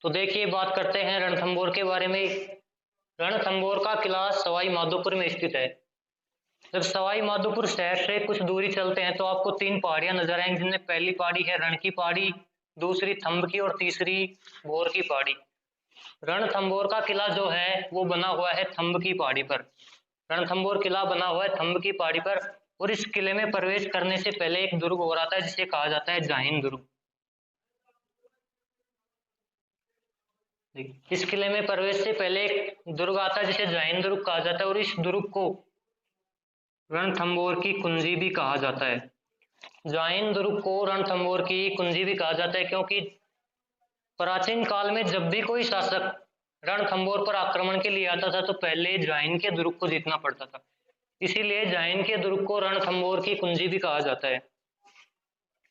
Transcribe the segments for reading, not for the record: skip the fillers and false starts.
तो देखिए बात करते हैं रणथंभौर के बारे में। रणथंभौर का किला सवाई माधोपुर में स्थित है। जब सवाई माधोपुर शहर से कुछ दूरी चलते हैं तो आपको तीन पहाड़ियां नजर आएंगी, जिनमें पहली पहाड़ी है रण की पहाड़ी, दूसरी थंब की और तीसरी भौर की पहाड़ी। रणथंभौर का किला जो है वो बना हुआ है थंब की पहाड़ी पर। रणथंभौर किला बना हुआ है थंब की पहाड़ी पर, और इस किले में प्रवेश करने से पहले एक दुर्ग हो रहा था जिसे कहा जाता है जाहिन दुर्ग। इस किले में प्रवेश से पहले एक दुर्ग आता है जिसे जाहिन दुर्ग कहा जाता है, और इस दुर्ग को रणथंभौर की कुंजी भी कहा जाता है। जाहिन दुर्ग को रणथंभौर की कुंजी भी कहा जाता है क्योंकि प्राचीन काल में जब भी कोई शासक रणथंभौर पर आक्रमण के लिए आता था तो पहले जाहिन के दुर्ग को जीतना पड़ता था, इसीलिए जाहिन के दुर्ग को रणथंभौर की कुंजी भी कहा जाता है।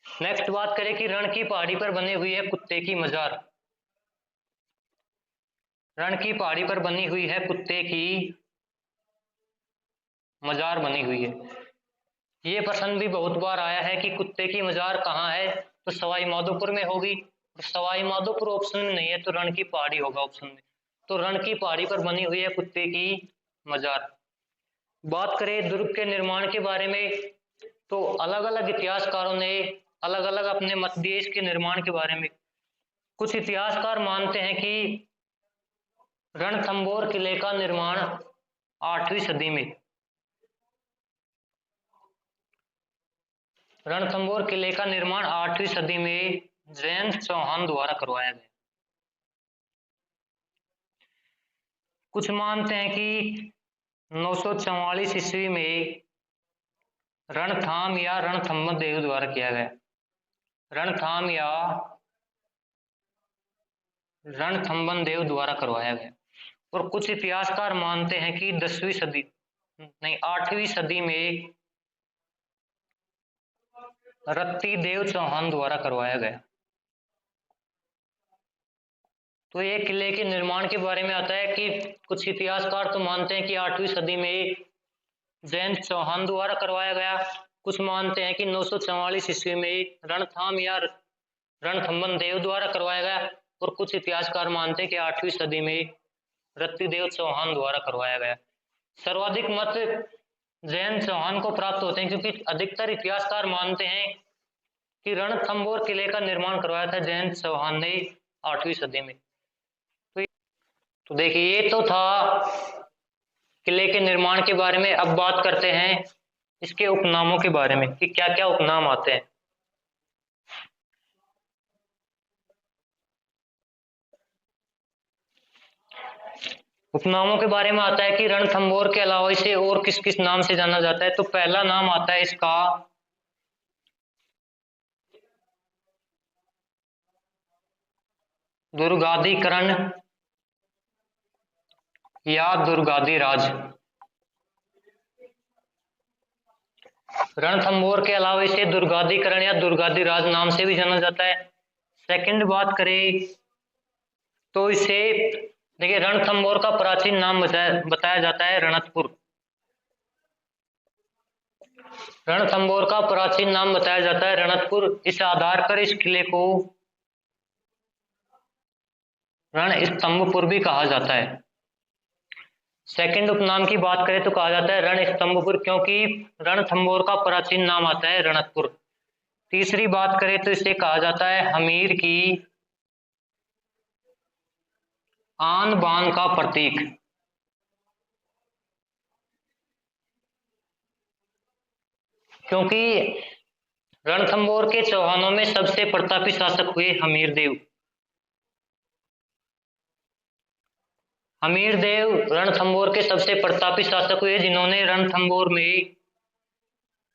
नेक्स्ट बात करें कि रण की पहाड़ी पर बनी हुई है कुत्ते की मजार। रण की पहाड़ी पर बनी हुई है कुत्ते की मजार बनी हुई है। ये प्रश्न भी बहुत बार आया है कि कुत्ते की मजार कहाँ है, तो सवाई माधोपुर में होगी। तो सवाई माधोपुर ऑप्शन में नहीं है तो रण की पहाड़ी होगा ऑप्शन में। तो रण की पहाड़ी पर बनी हुई है कुत्ते की मजार। बात करें दुर्ग के निर्माण के बारे में तो अलग अलग इतिहासकारों ने अलग अलग अपने मत दिए इसके निर्माण के बारे में। कुछ इतिहासकार मानते हैं कि रणथंभौर किले का निर्माण 8वीं सदी में रणथंभौर किले का निर्माण 8वीं सदी में जयंत चौहान द्वारा करवाया गया। कुछ मानते हैं कि 944 ईस्वी में रणथाम या रणथंभ देव द्वारा किया गया। रणथाम या रणथंभन देव द्वारा करवाया गया। और कुछ इतिहासकार मानते हैं कि 10वीं सदी नहीं 8वीं सदी में रत्ती देव चौहान द्वारा करवाया गया। तो ये किले के निर्माण के बारे में आता है कि कुछ इतिहासकार तो मानते हैं कि 8वीं सदी में जयंत चौहान द्वारा करवाया गया। कुछ मानते हैं कि 944 ईस्वी में रणथाम या रणथंभन देव द्वारा करवाया गया, और कुछ इतिहासकार मानते हैं कि 8वीं सदी में रत्तीदेव चौहान द्वारा करवाया गया। सर्वाधिक मत जयंत चौहान को प्राप्त होते हैं क्योंकि अधिकतर इतिहासकार मानते हैं कि रणथंभौर किले का निर्माण करवाया था जयंत चौहान ने 8वीं सदी में। तो देखिए ये तो था किले के निर्माण के बारे में। अब बात करते हैं इसके उपनामों के बारे में कि क्या क्या उपनाम आते हैं। उपनामों के बारे में आता है कि रणथंभौर के अलावा इसे और किस किस नाम से जाना जाता है। तो पहला नाम आता है इसका दुर्गाधिकरण या दुर्गाधिराज। रणथंभौर के अलावा इसे दुर्गाधिकरण या दुर्गाधिराज नाम से भी जाना जाता है। सेकंड बात करें तो इसे देखिए रणथंभौर का प्राचीन नाम बताया जाता है रणकपुर। रणथंभौर का प्राचीन नाम बताया जाता है रणकपुर। इस आधार पर इस किले को रणस्तंभपुर भी कहा जाता है। सेकंड उपनाम की बात करें तो कहा जाता है रणस्तंभपुर क्योंकि रणथंभौर का प्राचीन नाम आता है रणकपुर। तीसरी बात करें तो इसे कहा जाता है हमीर की आन बान का प्रतीक। क्योंकि रणथंभौर के चौहानों में सबसे प्रतापी शासक हुए हमीर देव। हमीर देव रणथंभौर के सबसे प्रतापी शासक हुए जिन्होंने रणथंभौर में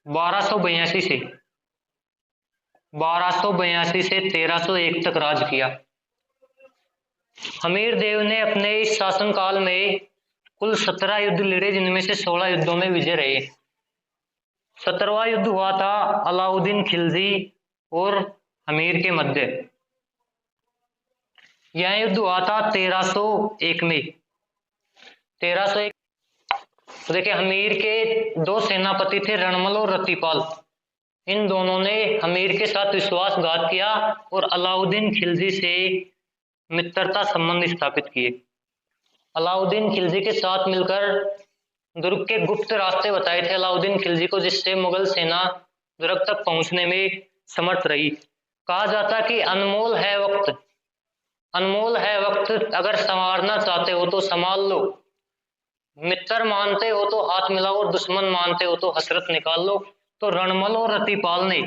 1282 से 1301 तक राज किया। हमीर देव ने अपने इस शासनकाल में कुल 17 युद्ध लड़े, जिनमें से 16 युद्धों में विजय रहे। 17वां युद्ध हुआ था अलाउद्दीन खिलजी और हमीर के मध्य। यह युद्ध हुआ था 1301 में। 1301 तो देखिए हमीर के दो सेनापति थे रणमल और रतिपाल। इन दोनों ने हमीर के साथ विश्वासघात किया और अलाउद्दीन खिलजी से मित्रता संबंध स्थापित किए। अलाउद्दीन खिलजी के साथ मिलकर दुर्ग के गुप्त रास्ते बताए थे अलाउद्दीन खिलजी को, जिससे मुगल सेना दुर्ग तक पहुंचने में समर्थ रही। कहा जाता कि अनमोल है वक्त, अनमोल है वक्त, अगर संवारना चाहते हो तो संभाल लो, मित्र मानते हो तो हाथ मिलाओ और दुश्मन मानते हो तो हसरत निकाल लो। तो रणमल और रतिपाल ने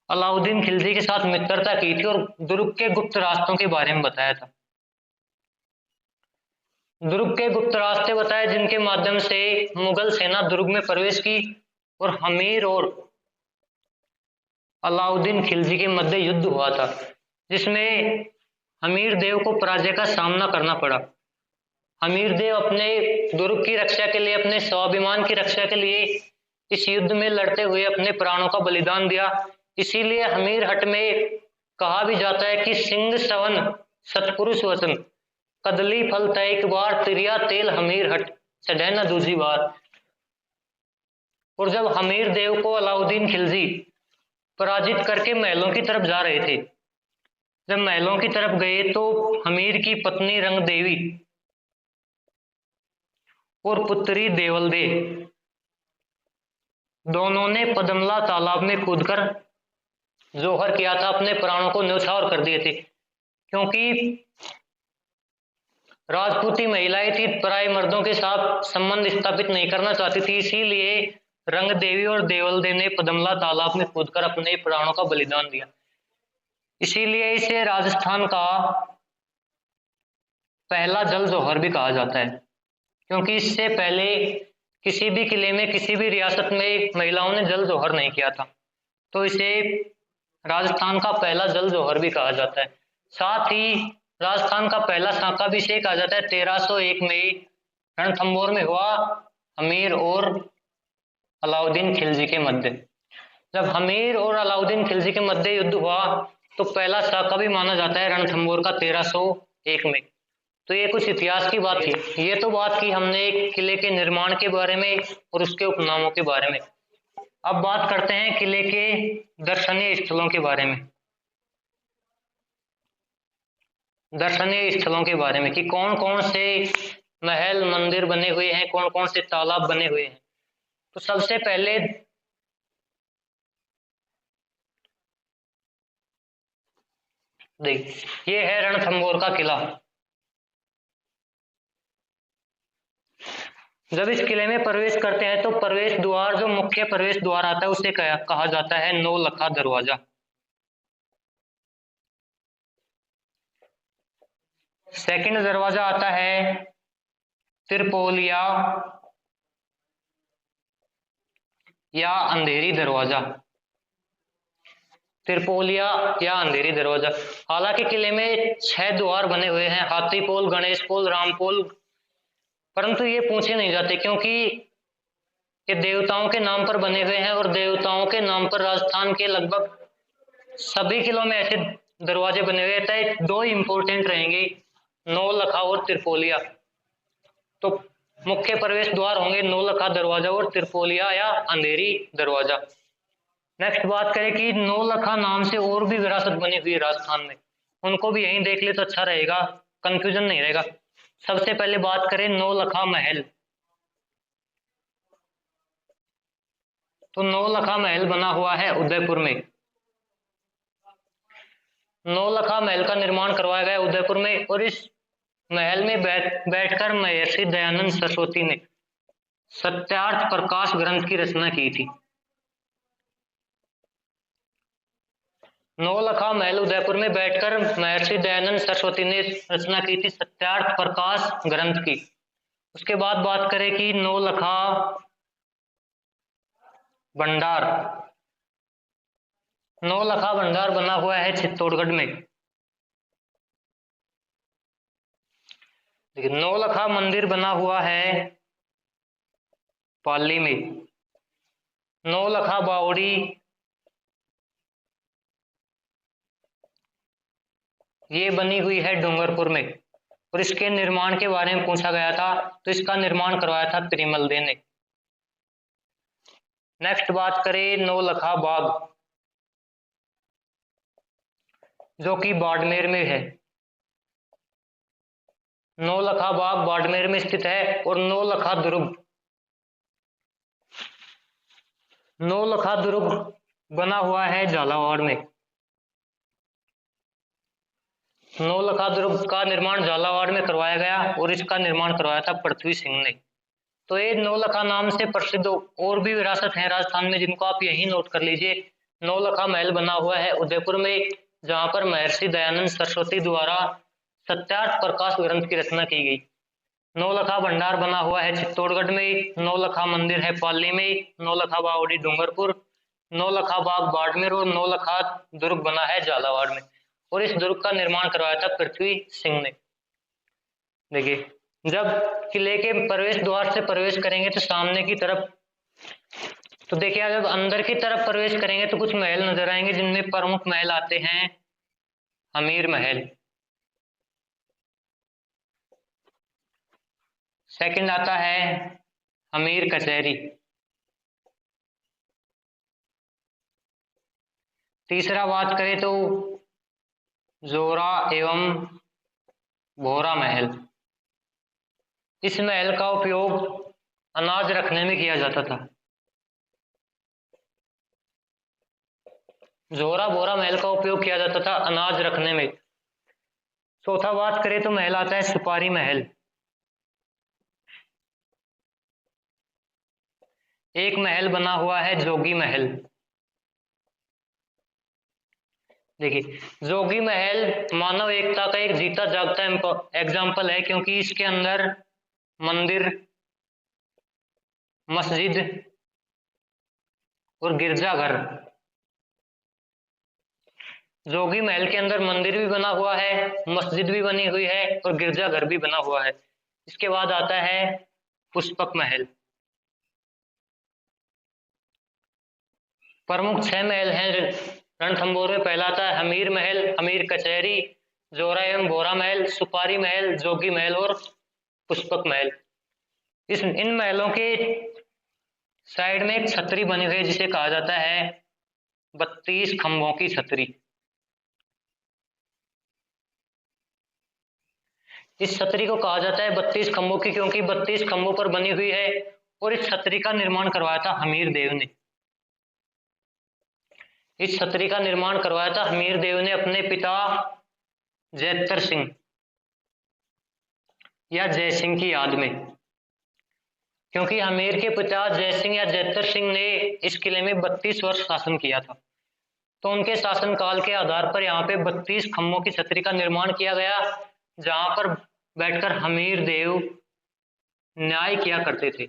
अलाउद्दीन खिलजी के साथ मित्रता की थी और दुर्ग के गुप्त रास्तों के बारे में बताया था। दुर्ग के गुप्त रास्ते बताए जिनके माध्यम से मुगल सेना दुर्ग में प्रवेश की और हमीर और अलाउद्दीन खिलजी के मध्य युद्ध हुआ था, जिसमें हमीर देव को पराजय का सामना करना पड़ा। हमीर देव अपने दुर्ग की रक्षा के लिए, अपने स्वाभिमान की रक्षा के लिए इस युद्ध में लड़ते हुए अपने प्राणों का बलिदान दिया। इसीलिए हमीर हट में कहा भी जाता है कि सिंह सवन सतपुरुष वचन, कदली फल तय एक बार, तिरिया तेल हमीर हट चढ़े न दूजी बार। और जब हमीर देव को अलाउद्दीन खिलजी पराजित करके महलों की तरफ जा रहे थे, जब महलों की तरफ गए तो हमीर की पत्नी रंग देवी और पुत्री देवल दे दोनों ने पदमला तालाब में कूदकर जोहर किया था, अपने प्राणों को न्यौछावर कर दिए थे। क्योंकि राजपूती महिलाएं थी, पराये मर्दों के साथ संबंध स्थापित नहीं करना चाहती थी, इसीलिए रंग देवी और देवल दे ने पदमला तालाब में कूदकर अपने प्राणों का बलिदान दिया। इसीलिए इसे राजस्थान का पहला जल जौहर भी कहा जाता है, क्योंकि इससे पहले किसी भी किले में, किसी भी रियासत में महिलाओं ने जल जौहर नहीं किया था, तो इसे राजस्थान का पहला जल जौहर भी कहा जाता है। साथ ही राजस्थान का पहला सांका भी इसे कहा जाता है। 1301 में रणथंभौर में हुआ हमीर और अलाउद्दीन खिलजी के मध्य। जब हमीर और अलाउद्दीन खिलजी के मध्य युद्ध हुआ तो पहला साका भी माना जाता है रणथंभौर का 1301 में। तो ये कुछ इतिहास की बात थी। ये तो बात की हमने एक किले के निर्माण के बारे में और उसके उपनामों के बारे में। अब बात करते हैं किले के दर्शनीय स्थलों के बारे में। दर्शनीय स्थलों के बारे में कि कौन कौन से महल मंदिर बने हुए हैं, कौन कौन से तालाब बने हुए हैं। तो सबसे पहले देख, ये है रणथंभौर का किला। जब इस किले में प्रवेश करते हैं तो प्रवेश द्वार, जो मुख्य प्रवेश द्वार आता है, उसे कहा जाता है नौलखा दरवाजा। सेकंड दरवाजा आता है त्रिपोलिया या अंधेरी दरवाजा। त्रिपोलिया या अंधेरी दरवाजा। हालांकि किले में 6 द्वार बने हुए हैं, हाथीपोल, गणेश पोल, रामपोल, परंतु ये पूछे नहीं जाते क्योंकि ये देवताओं के नाम पर बने हुए हैं और देवताओं के नाम पर राजस्थान के लगभग सभी किलों में ऐसे दरवाजे बने हुए हैं। 2 इंपोर्टेंट रहेंगे, नौलखा और त्रिपोलिया। तो मुख्य प्रवेश द्वार होंगे नौलखा दरवाजा और त्रिपोलिया या अंधेरी दरवाजा। नेक्स्ट बात करें कि नौलखा नाम से और भी विरासत बनी हुई है राजस्थान में, उनको भी यहीं देख ले तो अच्छा रहेगा, कंफ्यूजन नहीं रहेगा। सबसे पहले बात करें नौलखा महल। तो नौलखा महल बना हुआ है उदयपुर में। नौलखा महल का निर्माण करवाया गया उदयपुर में और इस महल में बैठकर महर्षि दयानंद सरस्वती ने सत्यार्थ प्रकाश ग्रंथ की रचना की थी। नौलखा महल उदयपुर में बैठकर महर्षि दयानंद सरस्वती ने रचना की थी सत्यार्थ प्रकाश ग्रंथ की। उसके बाद बात करें कि नौलखा भंडार। नौलखा भंडार बना हुआ है चित्तौड़गढ़ में। देखिए, नौलखा मंदिर बना हुआ है पाली में। नौलखा बावड़ी ये बनी हुई है डूंगरपुर में और इसके निर्माण के बारे में पूछा गया था तो इसका निर्माण करवाया था त्रिमल दे ने। नेक्स्ट बात करें नौलखा बाग, जो कि बाड़मेर में है। नौलखा बाग बाड़मेर में स्थित है। और नौलखा दुर्ग बना हुआ है झालावाड़ में। नौलखा दुर्ग का निर्माण झालावाड़ में करवाया गया और इसका निर्माण करवाया था पृथ्वी सिंह ने। तो ये नौलखा नाम से प्रसिद्ध और भी विरासत है राजस्थान में, जिनको आप यही नोट कर लीजिए। नौलखा महल बना हुआ है उदयपुर में, जहां पर महर्षि दयानंद सरस्वती द्वारा सत्यार्थ प्रकाश ग्रंथ की रचना की गई। नौलखा भंडार बना हुआ है चित्तौड़गढ़ में। नौलखा मंदिर है पाली में। नौलखा बावड़ी डूंगरपुर। नौलखा बाग बाड़मेर। और नौलखा दुर्ग बना है झालावाड़ में। और इस दुर्ग का निर्माण करवाया था पृथ्वी सिंह ने। देखिए, जब किले के प्रवेश द्वार से प्रवेश करेंगे तो सामने की तरफ, तो देखिए जब अंदर की तरफ प्रवेश करेंगे तो कुछ महल नजर आएंगे, जिनमें प्रमुख महल आते हैं हमीर महल, सेकंड आता है हमीर कचहरी, तीसरा बात करें तो जोरा एवं भोरा महल। इस महल का उपयोग अनाज रखने में किया जाता था। जोरा बोरा महल का उपयोग किया जाता था अनाज रखने में। चौथा बात करें तो महल आता है सुपारी महल। एक महल बना हुआ है जोगी महल। देखिए, जोगी महल मानव एकता का एक जीता जागता एग्जाम्पल है, क्योंकि इसके अंदर मंदिर, मस्जिद और गिरजाघर, जोगी महल के अंदर मंदिर भी बना हुआ है, मस्जिद भी बनी हुई है और गिरजाघर भी बना हुआ है। इसके बाद आता है पुष्पक महल। प्रमुख 6 महल हैं रणथंभौर में। पहला आता है हमीर महल, हमीर कचहरी, जोरा एवं भोरा महल, सुपारी महल, जोगी महल और पुष्पक महल। इन महलों के साइड में एक छतरी बनी हुई है, जिसे कहा जाता है 32 खंभों की छतरी। इस छतरी को कहा जाता है 32 खंभों की, क्योंकि 32 खंभों पर बनी हुई है। और इस छतरी का निर्माण करवाया था हमीर देव ने। इस छतरी का निर्माण करवाया था हमीर देव ने अपने पिता जैतर सिंह या जय सिंह की याद में, क्योंकि हमीर के पिता जय सिंह या जैतर सिंह ने इस किले में 32 वर्ष शासन किया था। तो उनके शासनकाल के आधार पर यहाँ पे 32 खंभों की छतरी का निर्माण किया गया, जहां पर बैठकर हमीर देव न्याय किया करते थे।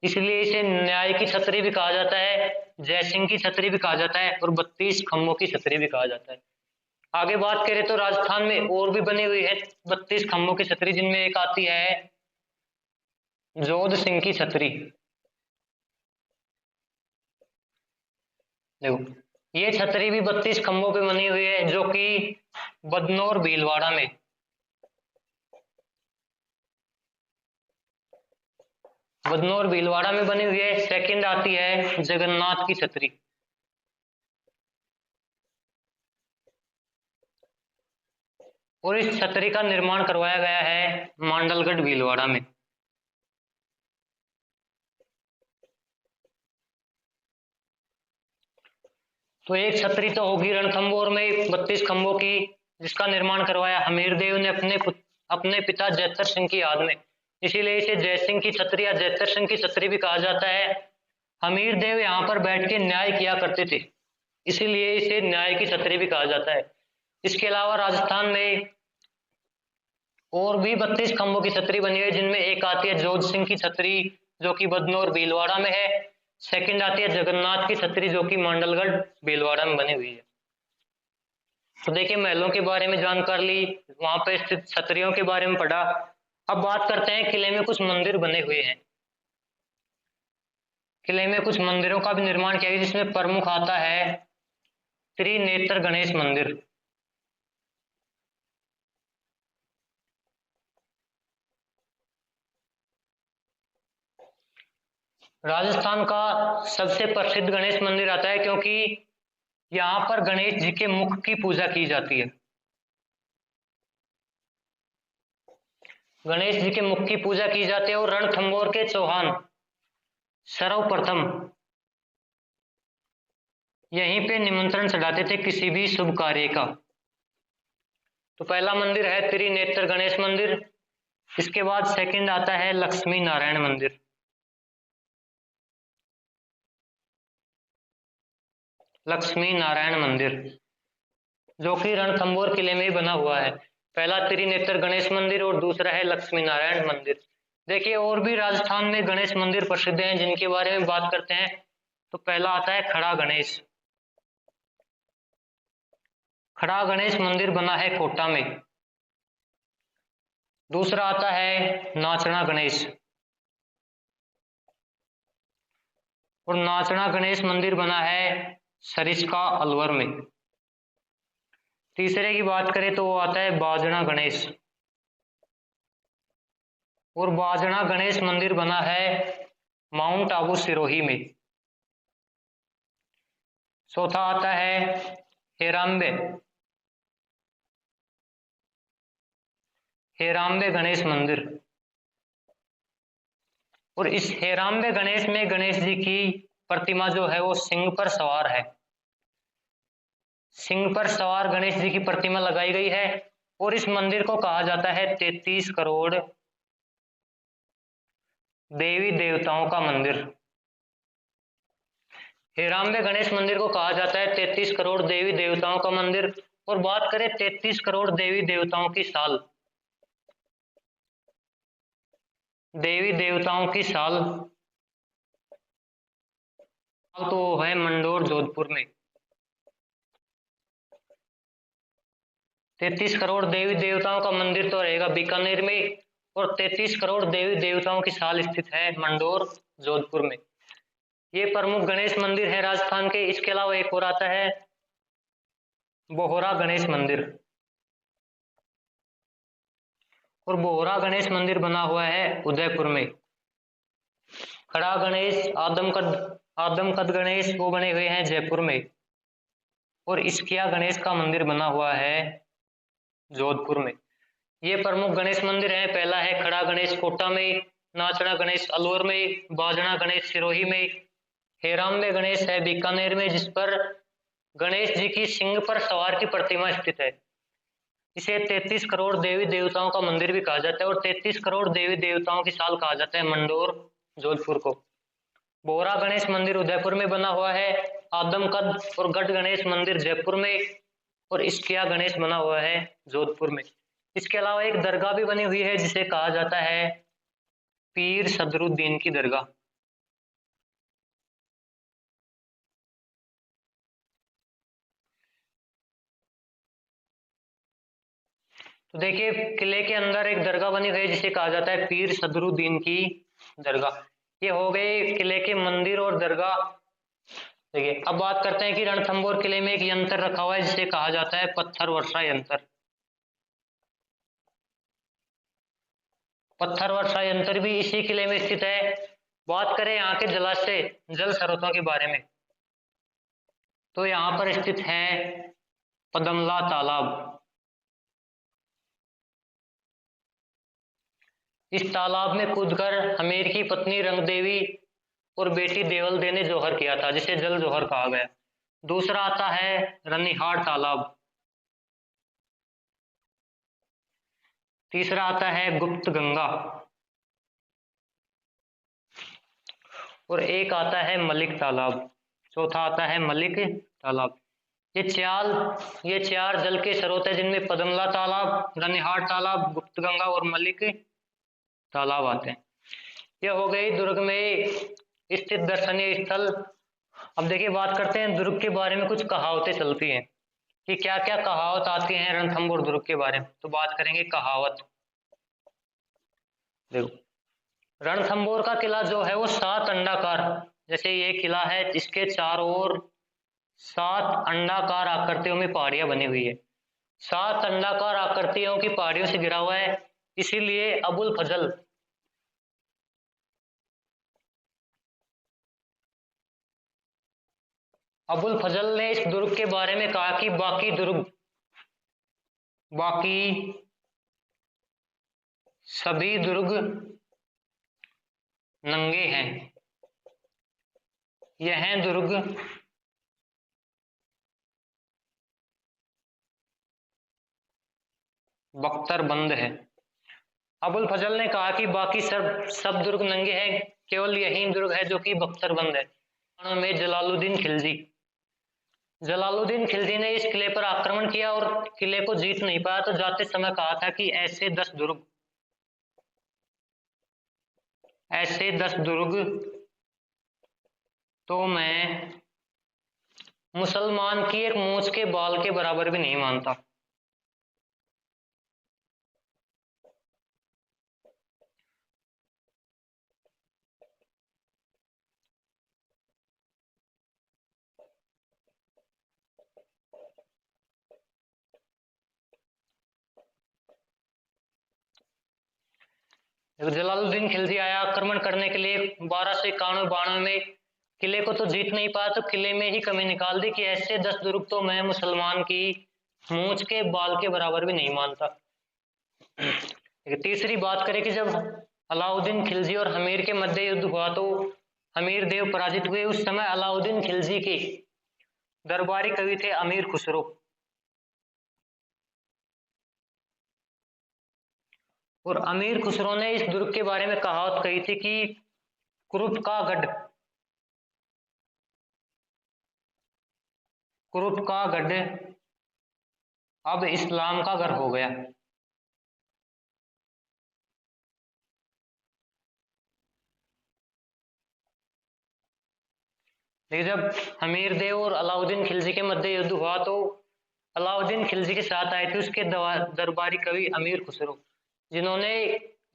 इसलिए इसे न्याय की छतरी भी कहा जाता है, जय सिंह की छतरी भी कहा जाता है और 32 खंभों की छतरी भी कहा जाता है। आगे बात करें तो राजस्थान में और भी बनी हुई है 32 खंभों की छतरी, जिनमें एक आती है जोध सिंह की छतरी। देखो, ये छतरी भी 32 खंभों पे बनी हुई है, जो कि बदनौर भीलवाड़ा में, बदनौर भीलवाड़ा में बनी हुई है। सेकंड आती है जगन्नाथ की छतरी। और इस छतरी का निर्माण करवाया गया है मांडलगढ़ भीलवाड़ा में। तो एक छतरी तो होगी रणथंभौर में 32 खंभों की, जिसका निर्माण करवाया हमीर देव ने अपने पिता जैतर सिंह की याद में। इसीलिए इसे जय सिंह की छतरी या जैतर सिंह की छतरी भी कहा जाता है। हमीर देव यहाँ पर बैठ के न्याय किया करते थे, इसीलिए इसे न्याय की छतरी भी कहा जाता है। इसके अलावा राजस्थान में और भी 32 खंभों की छतरी बनी हुई है, जिनमें एक आती है जोध सिंह की छतरी, जो कि बदनौर भीलवाड़ा में है। सेकंड आती है जगन्नाथ की छतरी, जो कि मांडलगढ़ भीलवाड़ा में बनी हुई है। तो देखिए, महलों के बारे में जानकारी ली, वहां पे स्थित छतरियों के बारे में पढ़ा। अब बात करते हैं किले में कुछ मंदिर बने हुए हैं। किले में कुछ मंदिरों का भी निर्माण किया गया, जिसमें प्रमुख आता है त्रिनेत्र गणेश मंदिर। राजस्थान का सबसे प्रसिद्ध गणेश मंदिर आता है, क्योंकि यहाँ पर गणेश जी के मुख की पूजा की जाती है। गणेश जी के मुख की पूजा की जाती है और रणथंभौर के चौहान सर्वप्रथम यहीं पे निमंत्रण चढ़ाते थे किसी भी शुभ कार्य का। तो पहला मंदिर है त्रिनेत्र गणेश मंदिर। इसके बाद सेकंड आता है लक्ष्मी नारायण मंदिर। लक्ष्मी नारायण मंदिर जो कि रणथंभौर किले में ही बना हुआ है। पहला त्रिनेत्र गणेश मंदिर और दूसरा है लक्ष्मी नारायण मंदिर। देखिए और भी राजस्थान में गणेश मंदिर प्रसिद्ध हैं जिनके बारे में बात करते हैं। तो पहला आता है खड़ा गणेश। खड़ा गणेश मंदिर बना है कोटा में। दूसरा आता है नाचना गणेश और नाचना गणेश मंदिर बना है सरिस्का अलवर में। तीसरे की बात करें तो वो आता है बाजना गणेश और बाजना गणेश मंदिर बना है माउंट आबू सिरोही में। चौथा आता है हेराम्बे हेराम्बे गणेश मंदिर और इस हेराम्बे गणेश में गणेश जी की प्रतिमा जो है वो सिंह पर सवार है। सिंह पर सवार गणेश जी की प्रतिमा लगाई गई है और इस मंदिर को कहा जाता है 33 करोड़ देवी देवताओं का मंदिर। हेराम्बे गणेश मंदिर को कहा जाता है 33 करोड़ देवी देवताओं का मंदिर। और बात करें 33 करोड़ देवी देवताओं की साल, देवी देवताओं की साल तो है मंडोर जोधपुर में। 33 करोड़ देवी देवताओं का मंदिर तो रहेगा बीकानेर में और 33 करोड़ देवी देवताओं की साल स्थित है मंडोर जोधपुर में। ये प्रमुख गणेश मंदिर है राजस्थान के। इसके अलावा एक और आता है बोहरा गणेश मंदिर और बोहरा गणेश मंदिर बना हुआ है उदयपुर में। खड़ा गणेश आदमकद गणेश वो बने हुए हैं जयपुर में और इस्किया गणेश का मंदिर बना हुआ है जोधपुर में। ये प्रमुख गणेश मंदिर हैं। पहला है खड़ा गणेश कोटा में, नाचना गणेश अलवर में, बाजना गणेश सिरोही में, हेराम्बे गणेश है बीकानेर में जिस पर गणेश जी की सिंह पर सवार की प्रतिमा स्थित है। इसे 33 करोड़ देवी देवताओं का मंदिर भी कहा जाता है और 33 करोड़ देवी देवताओं की साल कहा जाता है मंडोर जोधपुर को। बोहरा गणेश मंदिर उदयपुर में बना हुआ है, आदमकद और गढ़ गणेश मंदिर जयपुर में और इस्किया गणेश बना हुआ है जोधपुर में। इसके अलावा एक दरगाह भी बनी हुई है जिसे कहा जाता है पीर सदरुद्दीन की दरगाह। तो देखिए किले के अंदर एक दरगाह बनी हुई है जिसे कहा जाता है पीर सदरुद्दीन की दरगाह। ये हो गए किले के मंदिर और दरगाह। देखिए अब बात करते हैं कि रणथंभौर किले में एक यंत्र रखा हुआ है जिसे कहा जाता है पत्थर वर्षा यंत्र। पत्थर वर्षा यंत्र भी इसी किले में स्थित है। बात करें यहाँ के जलाशय जल स्रोतों के बारे में तो यहाँ पर स्थित है पदमला तालाब। इस तालाब में कूदकर हमीर की पत्नी रंगदेवी और बेटी देवलदे ने जौहर किया था जिसे जल जौहर कहा गया। दूसरा आता है रनिहाड़ तालाब। तीसरा आता है गुप्त गंगा और एक आता है मलिक तालाब। चौथा आता है मलिक तालाब। ये चार जल के स्रोत है जिनमें पदमला तालाब, रनिहाड़ तालाब, गुप्त गंगा और मलिक तालाब आते हैं। यह हो गई दुर्ग में स्थित दर्शनीय स्थल। अब देखिए बात करते हैं दुर्ग के बारे में। कुछ कहावतें चलती हैं कि क्या क्या कहावत आती है रणथंभौर दुर्ग के बारे में। तो बात करेंगे कहावत। देखो रणथंभौर का किला जो है वो 7 अंडाकार, जैसे ये किला है इसके चारों ओर 7 अंडाकार आकृतियों में पहाड़ियां बनी हुई है। 7 अंडाकार आकृतियों की पहाड़ियों से घिरा हुआ है। इसीलिए अबुल फजल ने इस दुर्ग के बारे में कहा कि बाकी सभी दुर्ग नंगे हैं, यह दुर्ग बख्तरबंद है। अबुल फजल ने कहा कि बाकी सब दुर्ग नंगे हैं, केवल यही दुर्ग है जो कि बख्तरबंद है। में जलालुद्दीन खिलजी ने इस किले पर आक्रमण किया और किले को जीत नहीं पाया, तो जाते समय कहा था कि ऐसे 10 दुर्ग तो मैं मुसलमान की एक मूंछ के बाल के बराबर भी नहीं मानता। जलालुद्दीन खिलजी आया आक्रमण करने के लिए 1291-92 में, किले को तो जीत नहीं पाया, तो किले में ही कमी निकाल दी कि ऐसे 10 दुर्ग तो मैं मुसलमान की मूंछ के बाल के बराबर भी नहीं मानता। तीसरी बात करें कि जब अलाउद्दीन खिलजी और हमीर के मध्य युद्ध हुआ तो हमीर देव पराजित हुए। उस समय अलाउद्दीन खिलजी के दरबारी कवि थे अमीर खुसरो, और अमीर खुसरो ने इस दुर्ग के बारे में कहावत कही थी कि कुरुप का गढ़ अब इस्लाम का घर हो गया। लेकिन जब हमीर देव और अलाउद्दीन खिलजी के मध्य युद्ध हुआ तो अलाउद्दीन खिलजी के साथ आए थे उसके दरबारी कवि अमीर खुसरो, जिन्होंने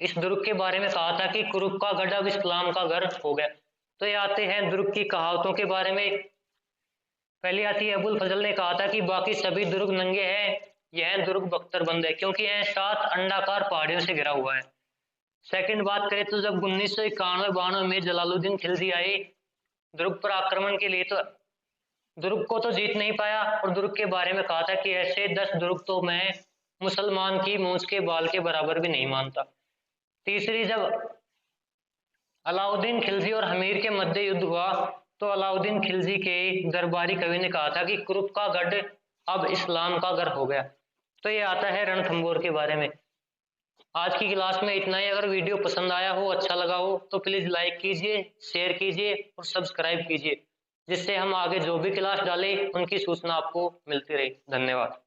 इस दुर्ग के बारे में कहा था कि कुरुप का गढ़ अब इस्लाम का घर हो गया। तो ये आते हैं दुर्ग की कहावतों के बारे में। पहली आती है, अबुल फजल ने कहा था कि बाकी सभी दुर्ग नंगे हैं, यह दुर्ग बख्तरबंद है, क्योंकि यह 7 अंडाकार पहाड़ियों से घिरा हुआ है। सेकंड बात करें तो जब 1991-92 में जलालुद्दीन खिलजी आए दुर्ग पर आक्रमण के लिए, तो दुर्ग को तो जीत नहीं पाया और दुर्ग के बारे में कहा था कि ऐसे 10 दुर्ग तो मैं मुसलमान की मूंछ के बाल के बराबर भी नहीं मानता। तीसरी, जब अलाउद्दीन खिलजी और हमीर के मध्य युद्ध हुआ तो अलाउद्दीन खिलजी के दरबारी कवि ने कहा था कि कुरुप का गढ़ अब इस्लाम का घर हो गया। तो ये आता है रणथंबोर के बारे में। आज की क्लास में इतना ही। अगर वीडियो पसंद आया हो, अच्छा लगा हो, तो प्लीज लाइक कीजिए, शेयर कीजिए और सब्सक्राइब कीजिए, जिससे हम आगे जो भी क्लास डालें उनकी सूचना आपको मिलती रहे। धन्यवाद।